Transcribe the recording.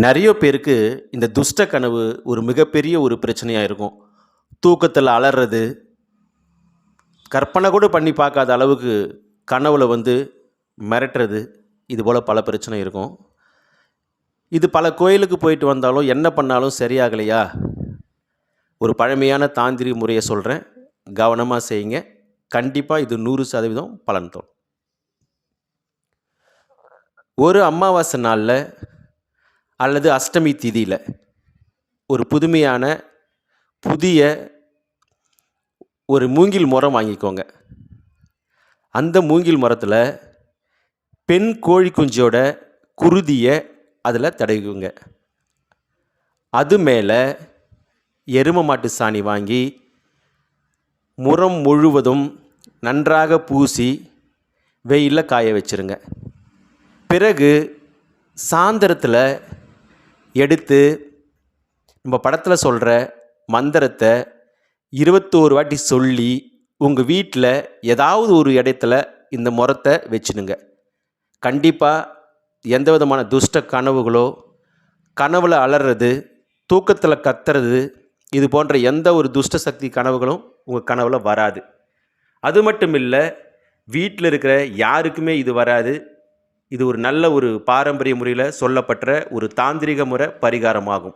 நிறைய பேருக்கு இந்த துஷ்ட கனவு ஒரு மிகப்பெரிய ஒரு பிரச்சனையாக இருக்கும். தூக்கத்தில் அலறது, கற்பனை கூட பண்ணி பார்க்காத அளவுக்கு கனவுல மிரட்டுறது, இதுபோல் பல பிரச்சனை இருக்கும். இது பல கோயிலுக்கு போயிட்டு வந்தாலும் என்ன பண்ணாலும் சரியாகலையா? ஒரு பழமையான தாந்திரிக முறையை சொல்கிறேன், கவனமாக செய்யுங்க. கண்டிப்பாக இது 100% பலன் தரும். ஒரு அமாவாசை நாளில் அல்லது அஷ்டமி திதியில் ஒரு புதுமையான புதிய ஒரு மூங்கில் முறம் வாங்கிக்கோங்க. அந்த மூங்கில் மரத்தில் பெண் கோழி குஞ்சோட குருதியை அதில் தடவிக்குங்க. அது மேலே எருமை மாட்டு சாணி வாங்கி முறம் முழுவதும் நன்றாக பூசி வெயிலில் காய வச்சுருங்க. பிறகு சாயந்தரத்தில் எடுத்து நம்ம படத்தில் சொல்கிற மந்திரத்தை 21 வாட்டி சொல்லி உங்கள் வீட்டில் ஏதாவது ஒரு இடத்துல இந்த முறத்தை வச்சுடுங்க. கண்டிப்பாக எந்த விதமான துஷ்ட கனவுகளோ, கனவில் அலறது, தூக்கத்தில் கத்துறது, இது போன்ற எந்த ஒரு துஷ்ட சக்தி கனவுகளும் உங்கள் கனவில் வராது. அது மட்டும் இல்லை, வீட்டில் இருக்கிற யாருக்குமே இது வராது. இது ஒரு நல்ல ஒரு பாரம்பரிய முறையில் சொல்லப்பட்ட ஒரு தாந்திரிக முறை பரிகாரமாகும்.